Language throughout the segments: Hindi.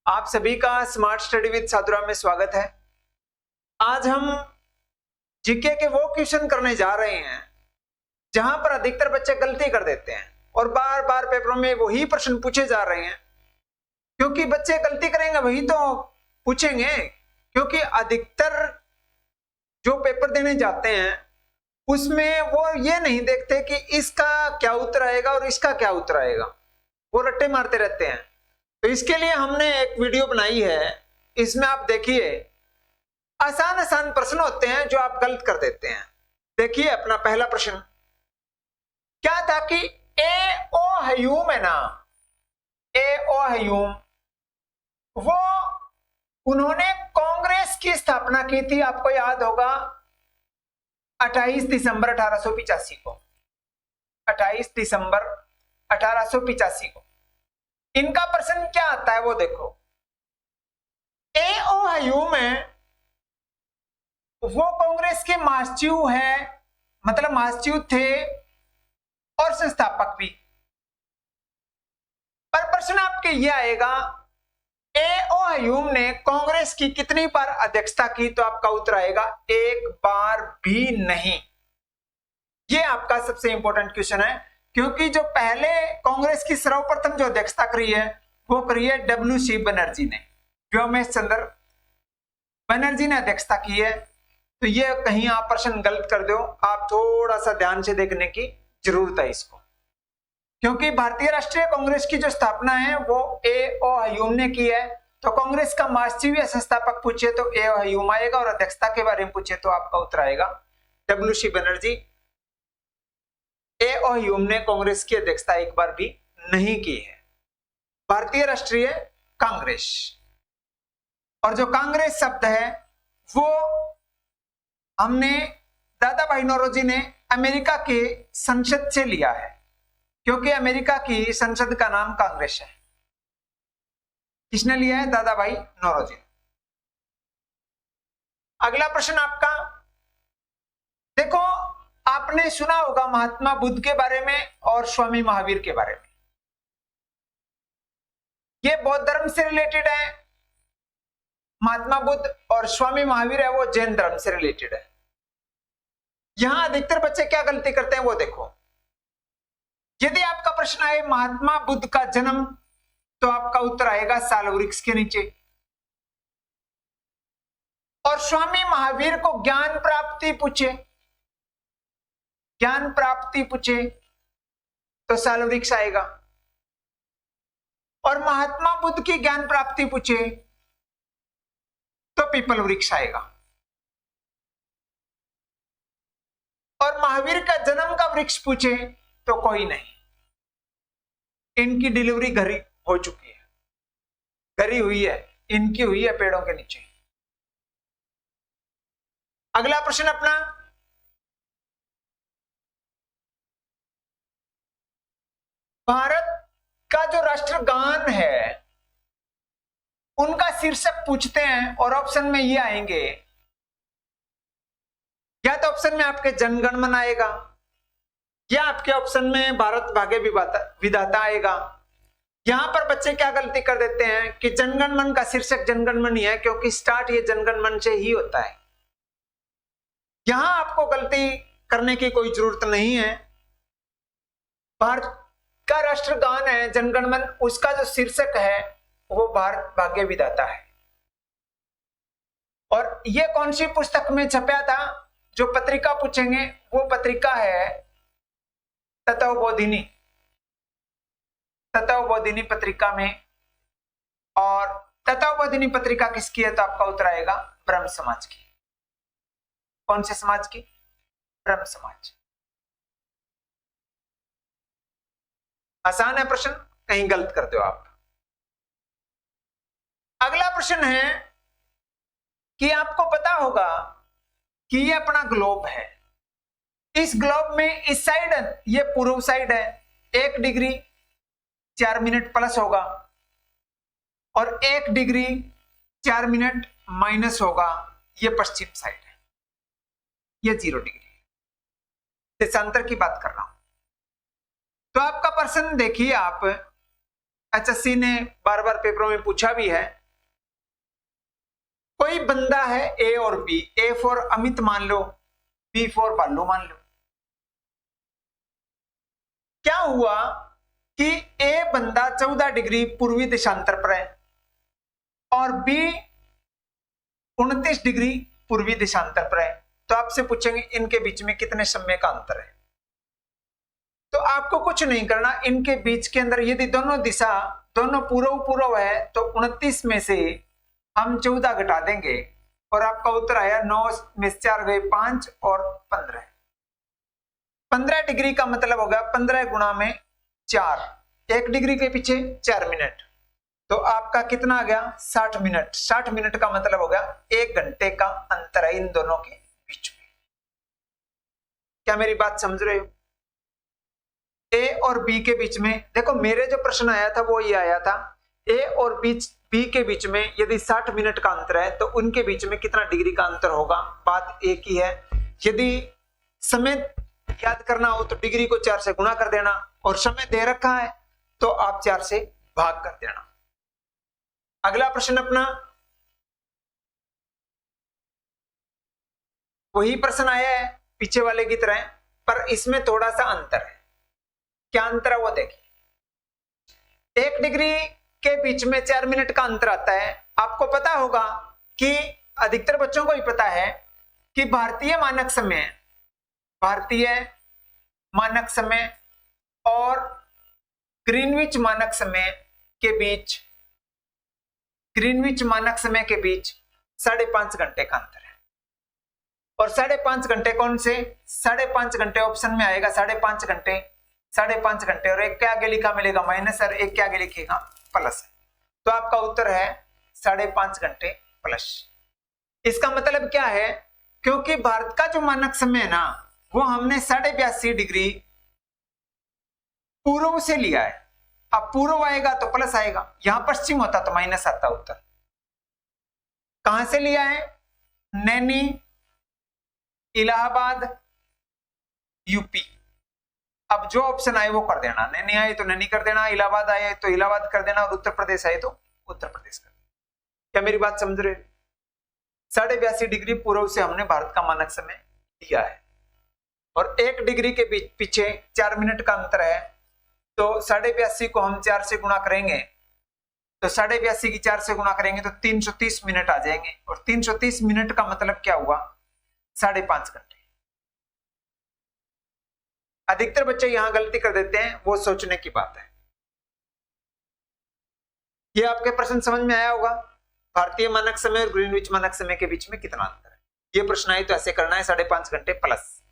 आप सभी का स्मार्ट स्टडी विद साधुराम में स्वागत है। आज हम जीके के वो क्वेश्चन करने जा रहे हैं जहां पर अधिकतर बच्चे गलती कर देते हैं और बार बार पेपरों में वही प्रश्न पूछे जा रहे हैं। क्योंकि बच्चे गलती करेंगे वही तो पूछेंगे, क्योंकि अधिकतर जो पेपर देने जाते हैं उसमें वो ये नहीं देखते कि इसका क्या उत्तर आएगा और इसका क्या उत्तर आएगा, वो रट्टे मारते रहते हैं। तो इसके लिए हमने एक वीडियो बनाई है, इसमें आप देखिए आसान आसान प्रश्न होते हैं जो आप गलत कर देते हैं। देखिए अपना पहला प्रश्न क्या था कि ए ओ हयूम है ना, ए ओ हयूम वो उन्होंने कांग्रेस की स्थापना की थी, आपको याद होगा 28 दिसंबर 1885 को, 28 दिसंबर 1885 को। इनका प्रश्न क्या आता है वो देखो। ए ओ हयूम है वो कांग्रेस के महासचिव है, मतलब महासचिव थे और संस्थापक भी। पर प्रश्न आपके ये आएगा ए ओ हयूम ने कांग्रेस की कितनी बार अध्यक्षता की, तो आपका उत्तर आएगा एक बार भी नहीं। ये आपका सबसे इंपॉर्टेंट क्वेश्चन है, क्योंकि जो पहले कांग्रेस की सर्वप्रथम जो अध्यक्षता करी है वो करी है डब्ल्यू.सी. बनर्जी ने, व्योमेश चंद्र बनर्जी ने अध्यक्षता की है। तो ये कहीं आप प्रश्न गलत कर दो, आप थोड़ा सा ध्यान से देखने की जरूरत है इसको, क्योंकि भारतीय राष्ट्रीय कांग्रेस की जो स्थापना है वो ए ओ हयूम ने की है। तो कांग्रेस का महासचिव या संस्थापक पूछे तो ए ओ हयूम आएगा, और अध्यक्षता के बारे में पूछे तो आपका उत्तर आएगा डब्ल्यू.सी. बनर्जी। ए ओ हयूम ने कांग्रेस की अध्यक्षता एक बार भी नहीं की है, भारतीय राष्ट्रीय कांग्रेस। और जो कांग्रेस शब्द है वो हमने दादा भाई नौरोजी ने अमेरिका के संसद से लिया है, क्योंकि अमेरिका की संसद का नाम कांग्रेस है। किसने लिया है? दादा भाई नौरोजी। अगला प्रश्न आपका देखो, आपने सुना होगा महात्मा बुद्ध के बारे में और स्वामी महावीर के बारे में। ये बौद्ध धर्म से रिलेटेड है, महात्मा बुद्ध, और स्वामी महावीर है वो जैन धर्म से रिलेटेड है। यहां अधिकतर बच्चे क्या गलती करते हैं वो देखो। यदि आपका प्रश्न है महात्मा बुद्ध का जन्म, तो आपका उत्तर आएगा साल वृक्ष के नीचे। और स्वामी महावीर को ज्ञान प्राप्ति पूछे, ज्ञान प्राप्ति पूछे तो साल वृक्ष आएगा। और महात्मा बुद्ध की ज्ञान प्राप्ति पूछे तो पीपल वृक्ष आएगा। और महावीर का जन्म का वृक्ष पूछे तो कोई नहीं, इनकी डिलीवरी घरी हो चुकी है, घरी हुई है, इनकी हुई है पेड़ों के नीचे। अगला प्रश्न अपना, भारत का जो राष्ट्रगान है उनका शीर्षक पूछते हैं, और ऑप्शन में ये आएंगे, या तो ऑप्शन में आपके जनगण मन आएगा, या आपके ऑप्शन में भारत भाग्य विधाता आएगा। यहां पर बच्चे क्या गलती कर देते हैं कि जनगण मन का शीर्षक जनगण मन ही है, क्योंकि स्टार्ट ये जनगण मन से ही होता है। यहां आपको गलती करने की कोई जरूरत नहीं है। भारत का राष्ट्रगान है जनगण मन, उसका जो शीर्षक है वो भारत भाग्य विधाता है। और ये कौन सी पुस्तक में छपया था? जो पत्रिका पूछेंगे वो पत्रिका है तत्वबोधिनी, तत्वबोधिनी पत्रिका में। और तत्वबोधिनी पत्रिका किसकी है? तो आपका उत्तर आएगा ब्रह्म समाज की। कौन से समाज की? ब्रह्म समाज। आसान है प्रश्न, कहीं गलत कर दो आप। अगला प्रश्न है कि आपको पता होगा कि ये अपना ग्लोब है। इस ग्लोब में इस साइड ये पूर्व साइड है, 1 डिग्री 4 मिनट प्लस होगा, और 1 डिग्री 4 मिनट माइनस होगा, ये पश्चिम साइड है, ये 0 डिग्री है। देशांतर की बात कर रहा हूं। तो आपका प्रश्न देखिए आप, HSC ने बार बार पेपरों में पूछा भी है। कोई बंदा है ए और बी, ए फॉर अमित मान लो, बी फॉर बालू मान लो। क्या हुआ कि ए बंदा 14 डिग्री पूर्वी देशांतर पर है और बी 29 डिग्री पूर्वी देशांतर पर है। तो आपसे पूछेंगे इनके बीच में कितने समय का अंतर है। तो आपको कुछ नहीं करना, इनके बीच के अंदर यदि दोनों दिशा दोनों पूर्व पूर्व है तो 29 में से हम 14 घटा देंगे और आपका उत्तर आया 9 में 4 गए 5 और 15। 15 डिग्री का मतलब होगा 15 गुणा में 4, 1 डिग्री के पीछे 4 मिनट, तो आपका कितना आ गया 60 मिनट। 60 मिनट का मतलब होगा 1 घंटे का अंतर है इन दोनों के बीच में। क्या मेरी बात समझ रहे हो? ए और बी के बीच में देखो, मेरे जो प्रश्न आया था वो ये आया था, ए और बी के बीच में यदि 60 मिनट का अंतर है तो उनके बीच में कितना डिग्री का अंतर होगा। बात एक ही है। यदि समय याद करना हो तो डिग्री को 4 से गुणा कर देना और समय दे रखा है तो आप 4 से भाग कर देना। अगला प्रश्न अपना वही प्रश्न आया है पीछे वाले की तरह, पर इसमें थोड़ा सा अंतर है। क्या अंतर है वो देखिए। 1 डिग्री के बीच में 4 मिनट का अंतर आता है। आपको पता होगा कि अधिकतर बच्चों को ही पता है कि भारतीय मानक समय और ग्रीनविच मानक समय के बीच 5.5 घंटे का अंतर है। और 5.5 घंटे कौन से? 5.5 घंटे ऑप्शन में आएगा, 5.5 घंटे और एक के आगे लिखा मिलेगा माइनस और एक के आगे लिखेगा प्लस। तो आपका उत्तर है 5.5 घंटे प्लस। इसका मतलब क्या है, क्योंकि भारत का जो मानक समय है ना वो हमने 82.5 डिग्री पूर्व से लिया है। अब पूर्व आएगा तो प्लस आएगा, यहां पश्चिम होता तो माइनस आता उत्तर। कहां से लिया है? नैनी, इलाहाबाद, यूपी। अब जो ऑप्शन आए वो कर देना, नैनी आए तो नैनी कर देना, इलाहाबाद आए तो इलाहाबाद कर देना और उत्तर प्रदेश आए तो उत्तर प्रदेश कर देना। क्या मेरी बात समझ रहे? 82.5 डिग्री पूर्व से हमने भारत का मानक समय लिया है और 1 डिग्री के पीछे 4 मिनट का अंतर है। तो 82.5 को हम 4 से गुणा करेंगे तो 82.5 की 4 से गुणा करेंगे तो 330 मिनट आ जाएंगे और 330 मिनट का मतलब क्या हुआ? 5.5 घंटे। अधिकतर बच्चे यहां गलती कर देते हैं, वो सोचने की बात है। ये आपके प्रश्न समझ में आया होगा। भारतीय मानक समय और ग्रीनविच मानक समय के बीच में कितना अंतर है। ये प्रश्न आए तो ऐसे करना है 5.5 घंटे प्लस।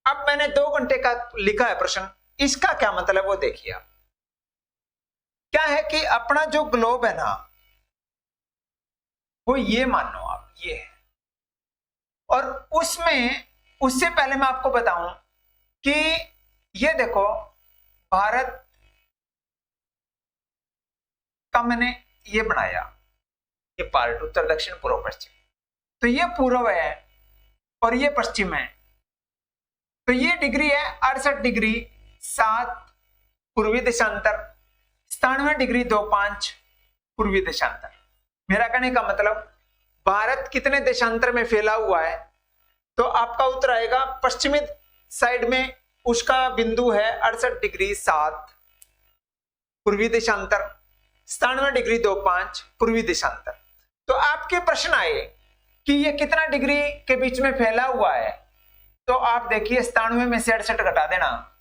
अब मैंने 2 घंटे का लिखा है प्रश्न, इसका क्या मतलब वो देखिए आप। क्या है कि अपना जो ग्लोब है ना वो ये मानो आप ये है, और उससे पहले मैं आपको बताऊं कि ये देखो भारत का मैंने ये बनाया, ये पार्ट उत्तर दक्षिण पूर्व पश्चिम, तो ये पूर्व है और ये पश्चिम है। तो ये डिग्री है 68 डिग्री 7 पूर्वी देशांतर, 97 डिग्री 25 पूर्वी देशांतर। मेरा कहने का मतलब भारत कितने देशांतर में फैला हुआ है, तो आपका उत्तर आएगा पश्चिमी साइड में उसका बिंदु है 68 डिग्री 7 पूर्वी देशांतर, 97 डिग्री 25 पूर्वी देशांतर। तो आपके प्रश्न आए कि ये कितना डिग्री के बीच में फैला हुआ है, तो आप देखिए 97 में से 68 घटा देना,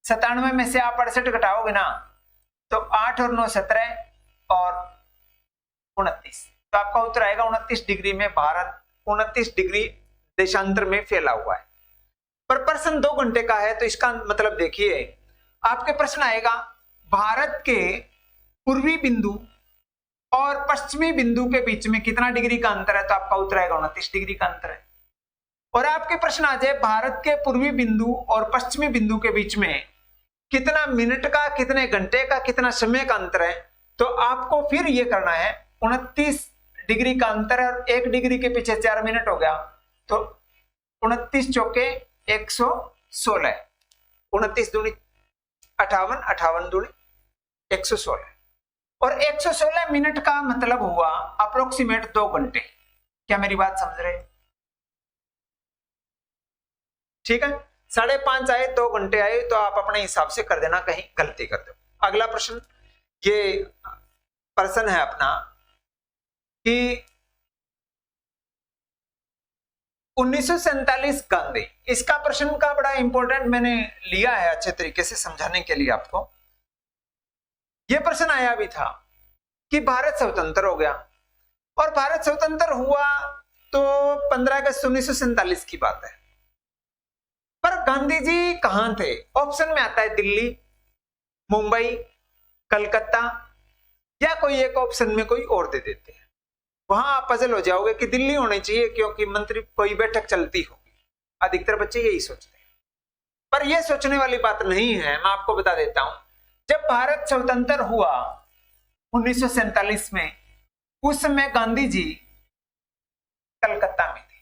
97 में से आप 68 घटाओगे ना तो 8 और 9 17 और 29, तो आपका उत्तर आएगा 29 डिग्री में भारत 29 डिग्री देशांतर में फैला हुआ है। पर प्रश्न 2 घंटे का है तो इसका मतलब देखिए, आपके प्रश्न आएगा भारत के पूर्वी बिंदु और पश्चिमी बिंदु के बीच में कितना डिग्री का अंतर है, तो आपका उत्तर आएगा 29 डिग्री का अंतर है। और आपके प्रश्न आ जाए भारत के पूर्वी बिंदु और पश्चिमी बिंदु के बीच में कितना मिनट का, कितने घंटे का, कितना समय का अंतर है, तो आपको फिर ये करना है 29 डिग्री का अंतर है और 1 डिग्री के पीछे 4 मिनट हो गया, तो 29 चौके 116, 29 दूनी 58, 58 दूनी 116। और 116 मिनट का मतलब हुआ अप्रोक्सीमेट 2 घंटे। क्या मेरी बात समझ रहे? ठीक है, 5:30 आए, 2 घंटे आए, तो आप अपने हिसाब से कर देना, कहीं गलती कर दो। अगला प्रश्न, ये प्रश्न है अपना कि 1947 गांधी, इसका प्रश्न का बड़ा इंपॉर्टेंट मैंने लिया है अच्छे तरीके से समझाने के लिए आपको। यह प्रश्न आया भी था कि भारत स्वतंत्र हो गया, और भारत स्वतंत्र हुआ तो 15 अगस्त 1947 की बात है, पर गांधी जी कहां थे? ऑप्शन में आता है दिल्ली, मुंबई, कलकत्ता, या कोई एक ऑप्शन में कोई और दे देते हैं। वहां आप पजल हो जाओगे कि दिल्ली होनी चाहिए क्योंकि मंत्री कोई बैठक चलती होगी, अधिकतर बच्चे यही सोचते हैं, पर यह सोचने वाली बात नहीं है। मैं आपको बता देता हूं, जब भारत स्वतंत्र हुआ 1947 में, उस समय गांधी जी कलकत्ता में थे।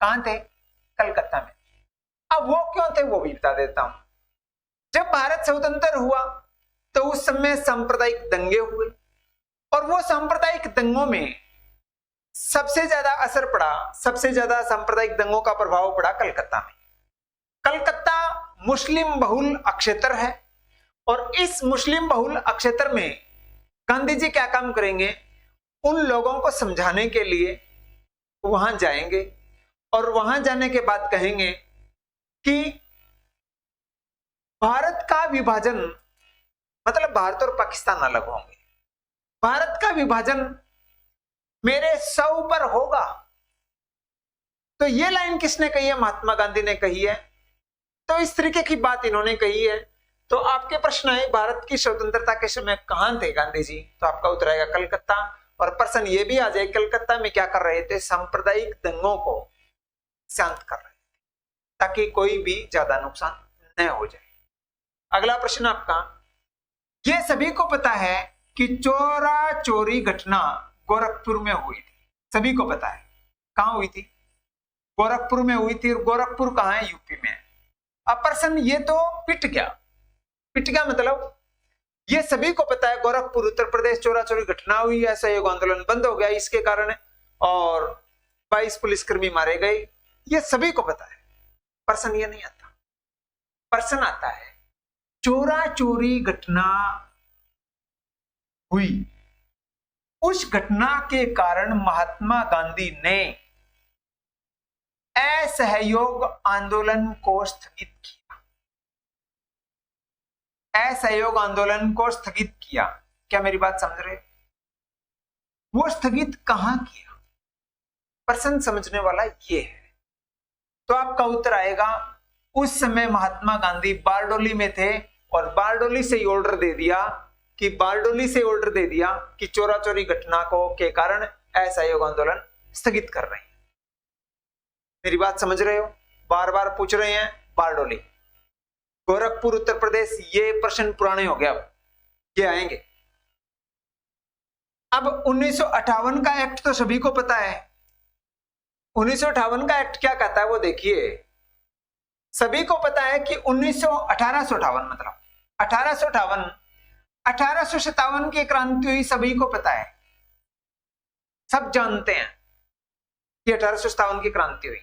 कहां थे? कलकत्ता में। अब वो क्यों थे वो भी बता देता हूं। जब भारत स्वतंत्र हुआ तो उस समय सांप्रदायिक दंगे हुए, और वो सांप्रदायिक दंगों में सबसे ज्यादा असर पड़ा, सबसे ज्यादा सांप्रदायिक दंगों का प्रभाव पड़ा कलकत्ता में। कलकत्ता मुस्लिम बहुल अक्षेत्र है, और इस मुस्लिम बहुल अक्षेत्र में गांधी जी क्या काम करेंगे? उन लोगों को समझाने के लिए वहां जाएंगे, और वहां जाने के बाद कहेंगे कि भारत का विभाजन, मतलब भारत और पाकिस्तान अलग होंगे, भारत का विभाजन मेरे 100 पर होगा। तो ये लाइन किसने कही है? महात्मा गांधी ने कही है। तो इस तरीके की बात इन्होंने कही है। तो आपके प्रश्न है, भारत की स्वतंत्रता के समय कहां थे गांधी जी? तो आपका उत्तर आएगा कलकत्ता। और प्रश्न ये भी आ जाए, कलकत्ता में क्या कर रहे थे? सांप्रदायिक दंगों को शांत कर रहे थे, ताकि कोई भी ज्यादा नुकसान न हो जाए। अगला प्रश्न आपका, ये सभी को पता है कि चोरा चोरी घटना गोरखपुर में हुई थी। सभी को पता है। कहां हुई थी? गोरखपुर में हुई थी। और गोरखपुर कहां है? यूपी में है। अब प्रश्न ये तो पिट गया। पिट गया मतलब ये सभी को पता है, गोरखपुर उत्तर प्रदेश चोरा चोरी घटना हुई, असहयोग आंदोलन बंद हो गया इसके कारण, और 22 पुलिसकर्मी मारे गए, ये सभी को पता है। प्रश्न ये नहीं आता। प्रश्न आता है चोरा चोरी घटना हुई, उस घटना के कारण महात्मा गांधी ने असहयोग आंदोलन को स्थगित किया। असहयोग आंदोलन को स्थगित किया। क्या मेरी बात समझ रहे? वो स्थगित कहां किया? प्रश्न समझने वाला ये है। तो आपका उत्तर आएगा, उस समय महात्मा गांधी बारडोली में थे, और बारडोली से ऑर्डर दे दिया कि चोरा चोरी घटना को के कारण असहयोग आंदोलन स्थगित कर रहे हैं। मेरी बात समझ रहे हो? बार बार पूछ रहे हैं बारडोली, गोरखपुर उत्तर प्रदेश, ये प्रश्न पुराने हो गया, अब ये आएंगे। अब 1958 का एक्ट तो सभी को पता है। 1958 का एक्ट क्या कहता है वो देखिए। सभी को पता है कि 1858 मतलब 1857 की क्रांति हुई, सभी को पता है, सब जानते हैं कि 1857 की क्रांति हुई।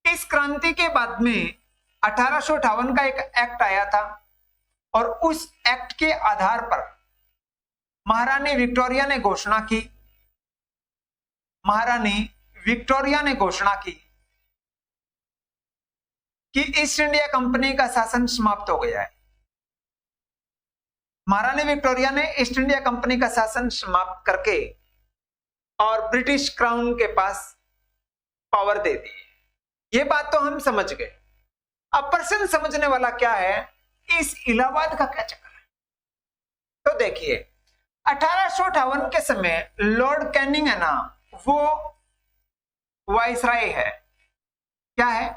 इस क्रांति के बाद में 1858 का एक एक्ट आया था, और उस एक्ट के आधार पर महारानी विक्टोरिया ने घोषणा की कि ईस्ट इंडिया कंपनी का शासन समाप्त हो गया है। महारानी विक्टोरिया ने ईस्ट इंडिया कंपनी का शासन समाप्त करके और ब्रिटिश क्राउन के पास पावर दे दी। ये बात तो हम समझ गए। अब प्रश्न समझने वाला क्या है, इस इलाहाबाद का क्या चक्कर है? तो देखिए, 1858 के समय लॉर्ड कैनिंग है ना, वो वाइसराय है। क्या है?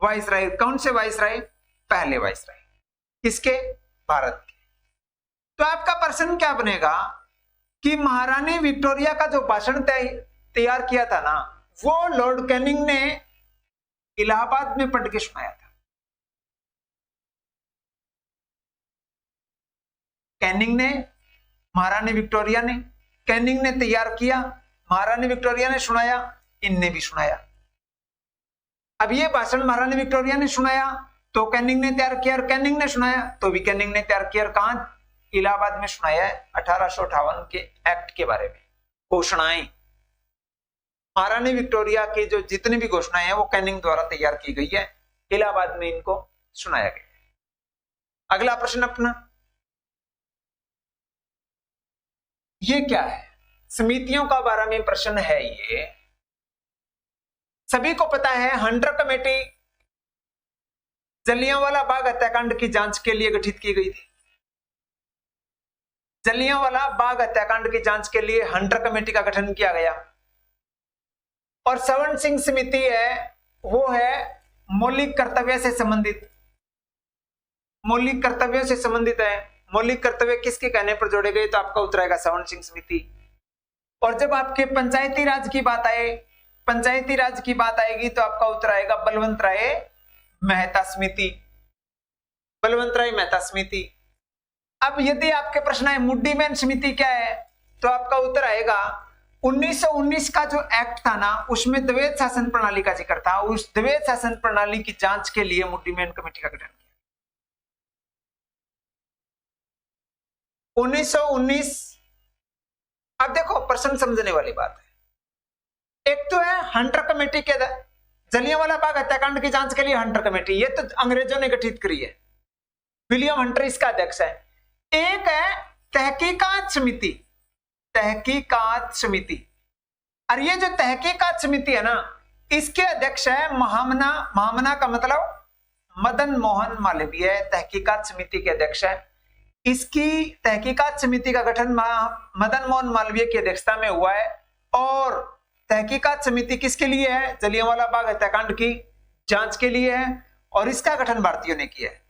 वाइसराय। कौन से वाइसराय? पहले वाइसराय। किसके? भारत के। तो आपका प्रश्न क्या बनेगा कि महारानी विक्टोरिया का जो भाषण तैयार किया था ना, वो लॉर्ड कैनिंग ने इलाहाबाद में पढ़ के सुनाया था। कैनिंग ने, महारानी विक्टोरिया ने। कैनिंग ने तैयार किया, महारानी विक्टोरिया ने सुनाया, इनने भी सुनाया। अब ये भाषण महारानी विक्टोरिया ने सुनाया तो कैनिंग ने तैयार किया, और कैनिंग ने सुनाया तो भी कैनिंग ने तैयार किया। कहां? इलाहाबाद में सुनाया है 1858 के एक्ट के बारे में। घोषणाएं, महारानी विक्टोरिया की जो जितनी भी घोषणाएं हैं वो कैनिंग द्वारा तैयार की गई है, इलाहाबाद में इनको सुनाया गया। अगला प्रश्न अपना, ये क्या है? समितियों का बारे में प्रश्न है ये। सभी को पता है हंटर कमेटी जलियांवाला बाग हत्याकांड की जांच के लिए गठित की गई थी। जलियांवाला बाग हत्याकांड की जांच के लिए हंटर कमेटी का गठन किया गया। और सवर्ण सिंह समिति है वो है मौलिक कर्तव्य से संबंधित, मौलिक कर्तव्यों से संबंधित है। मौलिक कर्तव्य किसके कहने पर जोड़े गए? तो आपका उत्तर आएगा सवर्ण सिंह समिति। और जब आपके पंचायती राज की बात आए, पंचायती राज की बात आएगी तो आपका उत्तर आएगा बलवंत राय मेहता समिति, बलवंत राय मेहता समिति। अब यदि आपके प्रश्न है मुड्डीमैन समिति क्या है, तो आपका उत्तर आएगा 1919 का जो एक्ट था ना, उसमें द्वैध शासन प्रणाली का जिक्र था। उस द्वैध शासन प्रणाली की जांच के लिए मुड्डीमैन कमेटी का गठन किया। 1919। अब देखो प्रश्न समझने वाली बात है। एक तो है हंटर कमेटी के जलियांवाला बाग हत्याकांड की जांच के लिए हंटर कमेटी, ये तो अंग्रेजों ने गठित करी है, विलियम हंटर इसका अध्यक्ष है। एक है तहकीकात समिति, तहकीकात समिति। और ये जो तहकीकात समिति है ना, इसके अध्यक्ष है महामना, महामना का मतलब मदन मोहन मालवीय तहकीकात समिति के अध्यक्ष है। इसकी तहकीकात समिति का गठन मदन मोहन मालवीय की अध्यक्षता में हुआ है। और तहकीकात समिति किसके लिए है? जलियांवाला बाग हत्याकांड की जांच के लिए है। और इसका गठन भारतीयों ने किया है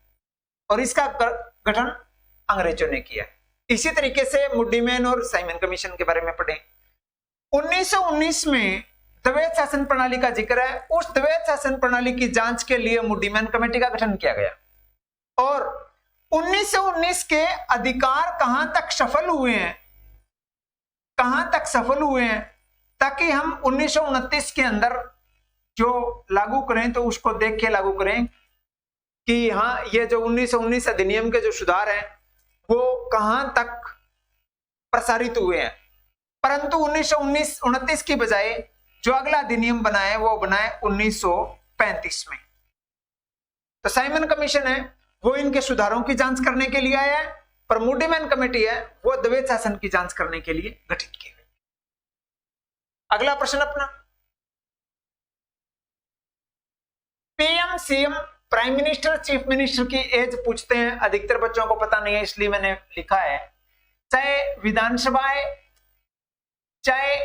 और इसका गठन अंग्रेजों ने किया है। इसी तरीके से मुड्डीमैन और साइमन कमीशन के बारे में पढ़ें। 1919 में द्वैध शासन प्रणाली का जिक्र है। उस द्वैध शासन प्रणाली की जांच के लिए मुड्डीमैन कमेटी का गठन किया गया। और 1919 के अधिकार कहां तक सफल हुए हैं, कहां तक सफल हुए हैं, ताकि हम 1929 के अंदर जो लागू करें तो उसको देख के लागू करें कि हाँ ये जो 1919 अधिनियम के जो सुधार हैं वो कहां तक प्रसारित हुए हैं। परंतु 1929 की बजाय जो अगला अधिनियम बना है वो बना है 1935 में। तो साइमन कमीशन है वो इनके सुधारों की जांच करने के लिए आया है, पर मुड्डीमैन कमेटी है वो द्वैध शासन की जांच करने के लिए गठित की गई। अगला प्रश्न अपना, PM, CM, prime minister, chief minister की एज पूछते हैं। अधिकतर बच्चों को पता नहीं है इसलिए मैंने लिखा है। चाहे विधानसभाएं, चाहे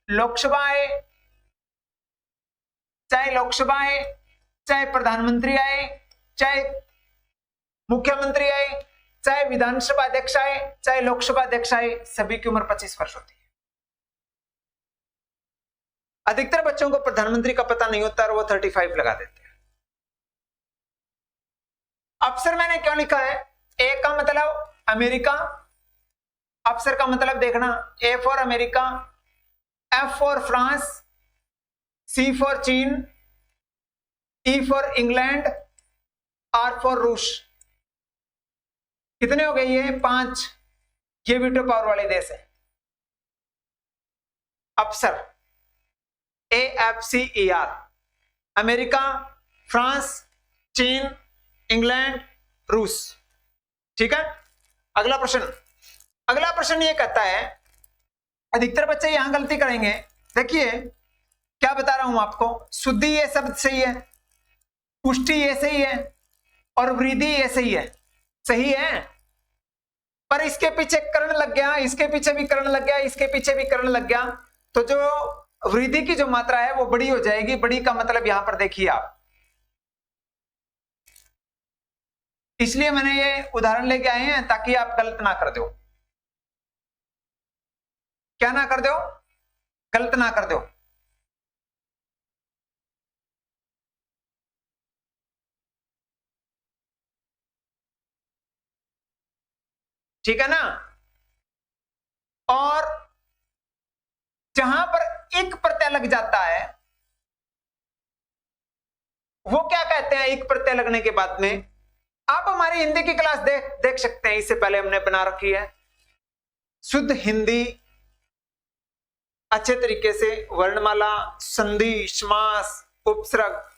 लोकसभाएं, चाहे प्रधानमंत्री आए, चाहे मुख्यमंत्री आए, चाहे विधानसभा अध्यक्ष आए, चाहे लोकसभा अध्यक्ष आए, सभी की उम्र 25 वर्ष होती है। अधिकतर बच्चों को प्रधानमंत्री का पता नहीं होता और वो 35 लगा देते हैं। अफसर मैंने क्यों लिखा है? ए का मतलब अमेरिका, अफसर का मतलब देखना, A for America, F for France, C for चीन, E for England, R for रूस। कितने हो गए ये? 5। ये वीटो पावर वाले देश है। अफसर AFCER, अमेरिका, फ्रांस, चीन, इंग्लैंड, रूस। ठीक है। अगला प्रश्न ये कहता है, अधिकतर बच्चे यहां गलती करेंगे। देखिए क्या बता रहा हूं आपको, शुद्धि ये शब्द सही है, पुष्टि ये सही है और वृद्धि ये सही है, सही है। पर इसके पीछे कर्ण लग गया, इसके पीछे भी कर्ण लग गया, इसके पीछे भी कर्ण लग गया, तो जो वृद्धि की जो मात्रा है वो बड़ी हो जाएगी। बड़ी का मतलब यहां पर देखिए आप, इसलिए मैंने ये उदाहरण लेके आए हैं ताकि आप गलत ना कर दो। क्या ना कर दो? गलत ना कर दो। ठीक है ना। और जहां पर एक प्रत्यय लग जाता है वो क्या कहते हैं, एक प्रत्यय लगने के बाद में। आप हमारी हिंदी की क्लास देख सकते हैं, इससे पहले हमने बना रखी है शुद्ध हिंदी, अच्छे तरीके से वर्णमाला, संधि, समास, उपसर्ग,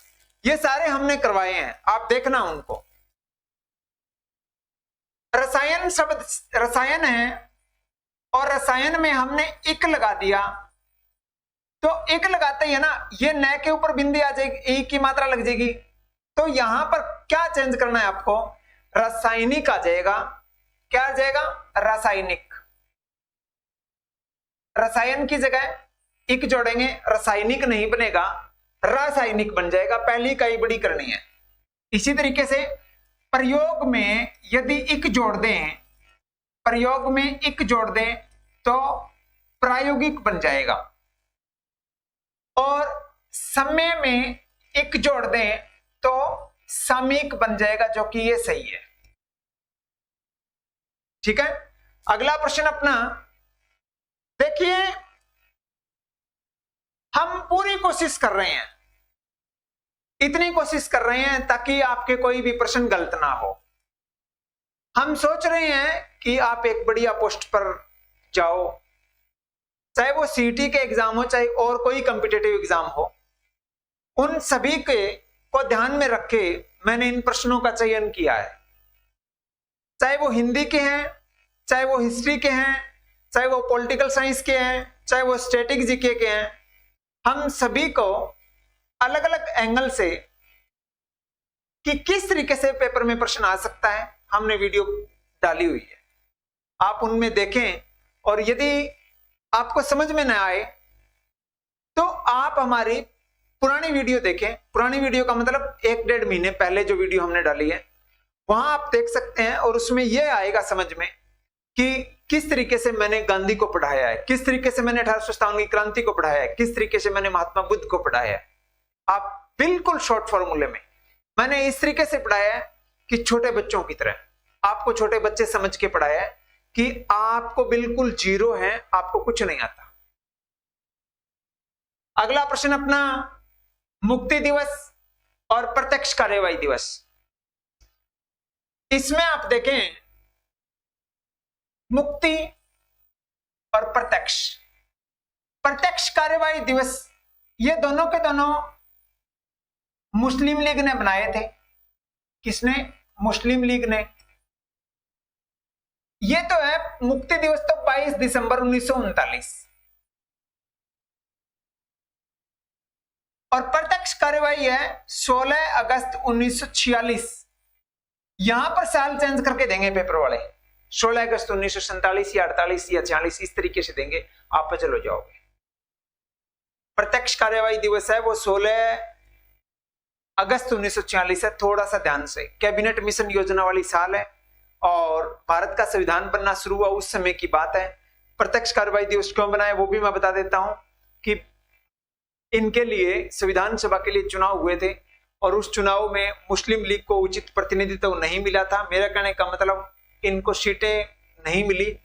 ये सारे हमने करवाए हैं, आप देखना उनको। रसायन शब्द रसायन है और रसायन में हमने इक लगा दिया, तो इक लगाते ही है ना, ये न के ऊपर बिंदी आ जाएगी, ई की मात्रा लग जाएगी, तो यहां पर क्या चेंज करना है आपको, रासायनिक आ जाएगा। क्या आ जाएगा, रासायनिक। रसायन की जगह इक जोड़ेंगे, रासायनिक नहीं बनेगा, रासायनिक बन जाएगा, पहली इकाई बड़ी करनी है। इसी तरीके से प्रयोग में यदि इक जोड़ दें, प्रयोग में इक जोड़ दें तो प्रायोगिक बन जाएगा, और समय में इक जोड़ दें तो सामयिक बन जाएगा, जो कि ये सही है। ठीक है, अगला प्रश्न अपना देखिए, हम पूरी कोशिश कर रहे हैं, इतनी कोशिश कर रहे हैं ताकि आपके कोई भी प्रश्न गलत ना हो। हम सोच रहे हैं कि आप एक बढ़िया पोस्ट पर जाओ, चाहे वो सीटी के एग्जाम हो, चाहे और कोई कॉम्पिटिटिव एग्जाम हो, उन सभी को ध्यान में रख के मैंने इन प्रश्नों का चयन किया है। चाहे वो हिंदी के हैं, चाहे वो हिस्ट्री के हैं, चाहे वो पॉलिटिकल साइंस के हैं, चाहे वो स्टैटिक जीके के हैं, हम सभी को अलग अलग एंगल से कि किस तरीके से पेपर में प्रश्न आ सकता है हमने वीडियो डाली हुई है, आप उनमें देखें। और यदि आपको समझ में ना आए तो आप हमारी पुरानी वीडियो देखें। पुरानी वीडियो का मतलब 1-1.5 महीने पहले जो वीडियो हमने डाली है वहां आप देख सकते हैं, और उसमें यह आएगा समझ में कि किस तरीके से मैंने गांधी को पढ़ाया है, किस तरीके से मैंने 1857 की क्रांति को पढ़ाया है, किस तरीके से मैंने महात्मा बुद्ध को पढ़ाया है। आप बिल्कुल शॉर्ट फॉर्मूले में मैंने इस तरीके से पढ़ाया है कि छोटे बच्चों की तरह, आपको छोटे बच्चे समझ के पढ़ाया है कि आपको बिल्कुल जीरो है, आपको कुछ नहीं आता। अगला प्रश्न अपना, मुक्ति दिवस और प्रत्यक्ष कार्यवाही दिवस। इसमें आप देखें मुक्ति और प्रत्यक्ष कार्यवाही दिवस, ये दोनों के दोनों मुस्लिम लीग ने बनाए थे। किसने, मुस्लिम लीग ने। ये तो है मुक्ति दिवस तो 22 दिसंबर 1939, और प्रत्यक्ष कार्यवाही है 16 अगस्त 1946। यहां पर साल चेंज करके देंगे पेपर वाले, 16 अगस्त 1947 या 48 या 46, इस तरीके से देंगे, आप चलो जाओगे। प्रत्यक्ष कार्यवाही दिवस है वो 16 अगस्त 1946 है। थोड़ा सा ध्यान से, कैबिनेट मिशन योजना वाली साल है और भारत का संविधान बनना शुरू हुआ उस समय की बात है। प्रत्यक्ष कार्यवाही दिवस क्यों बनाया वो भी मैं बता देता हूं कि इनके लिए संविधान सभा के लिए चुनाव हुए थे और उस चुनाव में मुस्लिम लीग को उचित प्रतिनिधित्व नहीं मिला था। मेरा कहने का मतलब इनको सीटें नहीं मिली,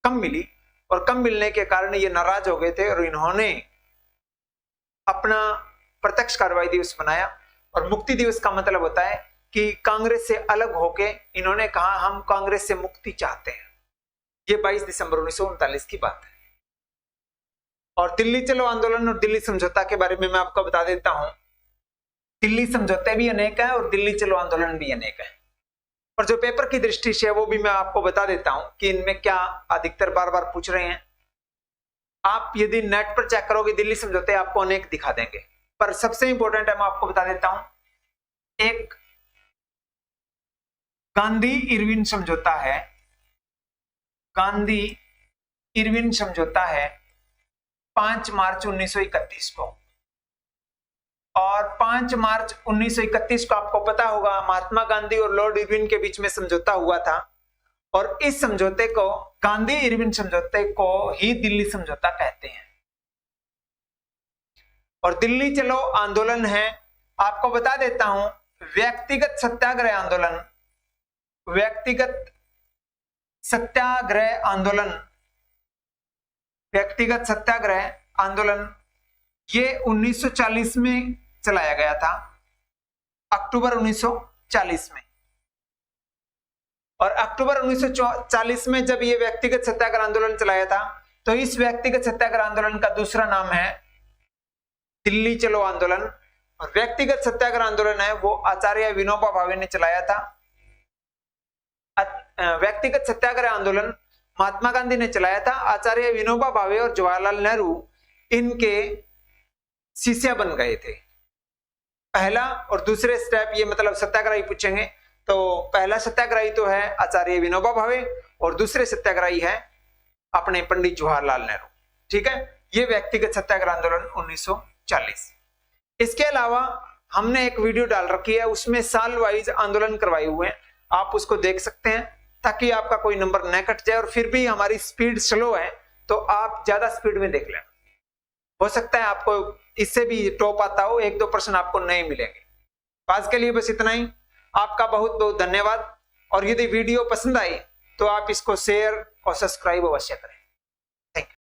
कम मिली, और कम मिलने के कारण ये नाराज हो गए थे और इन्होंने अपना प्रत्यक्ष कार्यवाही दिवस बनाया। और मुक्ति दिवस का मतलब होता है कि कांग्रेस से अलग होके इन्होंने कहा हम कांग्रेस से मुक्ति चाहते हैं। ये 22 दिसंबर 1939 की बात है। और दिल्ली चलो आंदोलन और दिल्ली समझौता के बारे में मैं आपको बता देता हूं। दिल्ली समझौते भी अनेक है और दिल्ली चलो आंदोलन भी अनेक है, और जो पेपर की दृष्टि से है वो भी मैं आपको बता देता हूं कि इनमें क्या अधिकतर बार बार पूछ रहे हैं। आप यदि नेट पर चेक करोगे दिल्ली समझौते आपको अनेक दिखा देंगे, पर सबसे इंपॉर्टेंट है मैं आपको बता देता हूं, एक गांधी इरविन समझौता है, गांधी इरविन समझौता है 5 मार्च 1931 को। और 5 मार्च 1931 को आपको पता होगा महात्मा गांधी और लॉर्ड इरविन के बीच में समझौता हुआ था, और इस समझौते को, गांधी इरविन समझौते को ही दिल्ली समझौता कहते हैं। और दिल्ली चलो आंदोलन है, आपको बता देता हूं, व्यक्तिगत सत्याग्रह आंदोलन, व्यक्तिगत सत्याग्रह आंदोलन, व्यक्तिगत सत्याग्रह आंदोलन, ये 1940 में चलाया गया था, अक्टूबर 1940 में। और अक्टूबर 1940 में जब ये व्यक्तिगत सत्याग्रह आंदोलन चलाया था, तो इस व्यक्तिगत सत्याग्रह आंदोलन का दूसरा नाम है दिल्ली चलो आंदोलन। और व्यक्तिगत सत्याग्रह आंदोलन है वो आचार्य विनोबा भावे ने चलाया था। व्यक्तिगत सत्याग्रह आंदोलन महात्मा गांधी ने चलाया था। आचार्य विनोबा भावे और जवाहरलाल नेहरू इनके शिष्य बन गए थे। पहला और दूसरे स्टेप ये मतलब सत्याग्रही पूछेंगे, तो पहला सत्याग्रही तो है आचार्य विनोबा भावे और दूसरे सत्याग्रही है अपने पंडित जवाहरलाल नेहरू। ठीक है, ये व्यक्तिगत सत्याग्रह आंदोलन 1940। इसके अलावा हमने एक वीडियो डाल रखी है, उसमें साल वाइज आंदोलन करवाए हुए हैं, आप उसको देख सकते हैं ताकि आपका कोई नंबर न कट जाए। और फिर भी हमारी स्पीड स्लो है तो आप ज्यादा स्पीड में देख लें, हो सकता है आपको इससे भी टॉप आता हो, 1-2 प्रश्न आपको नहीं मिलेंगे। आज के लिए बस इतना ही। आपका बहुत बहुत धन्यवाद। और यदि वीडियो पसंद आई तो आप इसको शेयर और सब्सक्राइब अवश्य करें।